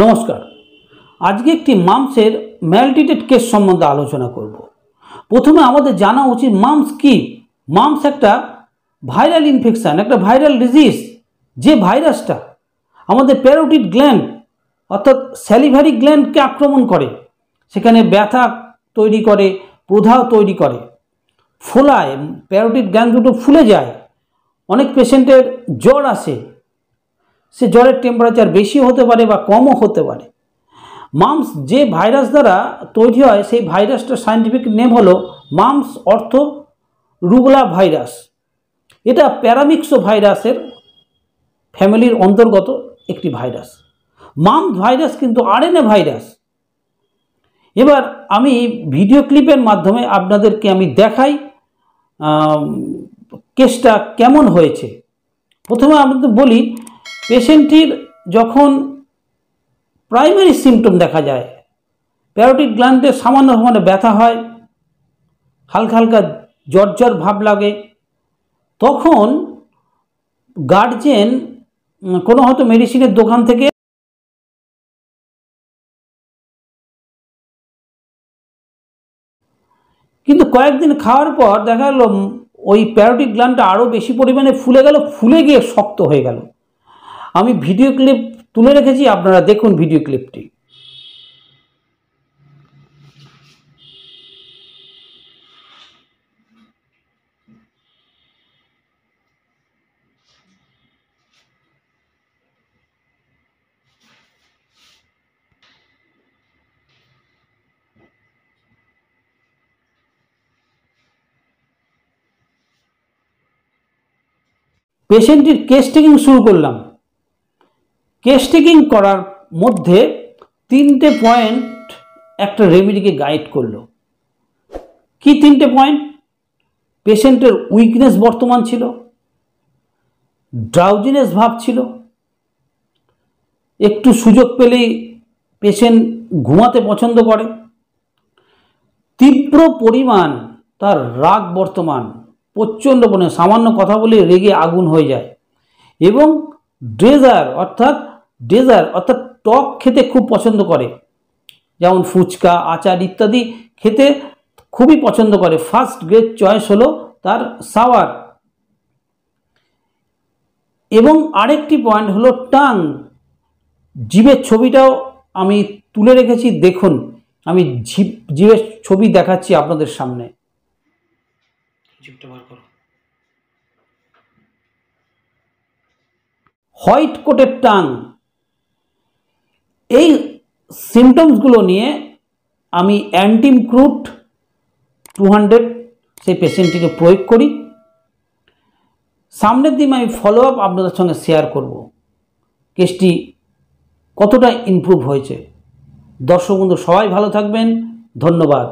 নমস্কার। আজকে একটি মাম্পসের ম্যালট্রিটেড কেস সম্বন্ধে আলোচনা করব। প্রথমে আমাদের জানা উচিত মাম্পস কি। মাম্পস একটা ভাইরাল ইনফেকশান, একটা ভাইরাল ডিজিজ, যে ভাইরাসটা আমাদের প্যারোটিড গ্ল্যান্ড অর্থাৎ স্যালিভারি গ্ল্যান্ডকে আক্রমণ করে, সেখানে ব্যথা তৈরি করে, প্রদাহ তৈরি করে, ফোলায়, প্যারোটিড গ্ল্যান্ড দুটো ফুলে যায়। অনেক পেশেন্টের জ্বর আসে, সে জ্বরের টেম্পারেচার বেশি হতে পারে বা কমও হতে পারে। মাম্পস যে ভাইরাস দ্বারা তৈরি হয়, সেই ভাইরাসটার সায়েন্টিফিক নেম হলো মাম্পস অর্থ রুবেলা ভাইরাস। এটা প্যারামিক্সো ভাইরাসের ফ্যামিলির অন্তর্গত একটি ভাইরাস। মাম্পস ভাইরাস কিন্তু আরএনএ ভাইরাস। এবার আমি ভিডিও ক্লিপের মাধ্যমে আপনাদেরকে আমি দেখাই কেসটা কেমন হয়েছে। প্রথমে আপনাদের বলি, পেশেন্টটির যখন প্রাইমারি সিমটম দেখা যায়, প্যারোটিড গ্ল্যান্ডে সামান্য ব্যথা হয়, হালকা হালকা জ্বর জ্বর ভাব লাগে, তখন গার্জেন কোনো হয়তো মেডিসিনের দোকান থেকে কিন্তু কয়েকদিন খাওয়ার পর দেখা গেল ওই প্যারোটিড গ্ল্যান্ডটা আরও বেশি পরিমাণে ফুলে গেল, ফুলে গিয়ে শক্ত হয়ে গেল। আমি ভিডিও ক্লিপ তুলে রেখেছি, আপনারা দেখুন ভিডিও ক্লিপটি। পেশেন্টটির কেস টেকিং শুরু করলাম। কেস টেকিং করার মধ্যে 3টে পয়েন্ট একটা রেমেডিকে গাইড করলো। কি 3টে পয়েন্ট? পেশেন্টের উইকনেস বর্তমান ছিল, ড্রাউজিনেস ভাব ছিল, একটু সুযোগ পেলেই পেশেন্ট ঘুমাতে পছন্দ করে, তীব্র পরিমাণ তার রাগ বর্তমান, প্রচণ্ড পরিমাণে সামান্য কথা বলে রেগে আগুন হয়ে যায়, এবং ডেজার অর্থাৎ টক খেতে খুব পছন্দ করে, যেমন ফুচকা, আচার ইত্যাদি খেতে খুবই পছন্দ করে। ফার্স্ট গ্রেড চয়েস হলো তার সাওয়ার। এবং আরেকটি পয়েন্ট হলো টাং, জিভের ছবিটাও আমি তুলে রেখেছি, দেখুন। আমি জিভের ছবি দেখাচ্ছি আপনাদের সামনে। জিভটা বার করো। White coated tongue. এই সিমটমসগুলো নিয়ে আমি অ্যান্টিমক্রুট 200 সেই পেশেন্টটিকে প্রয়োগ করি। সামনের দিন আমি ফলো আপ আপনাদের সঙ্গে শেয়ার করব, কেসটি কতটা ইমপ্রুভ হয়েছে। দর্শক বন্ধু সবাই ভালো থাকবেন, ধন্যবাদ।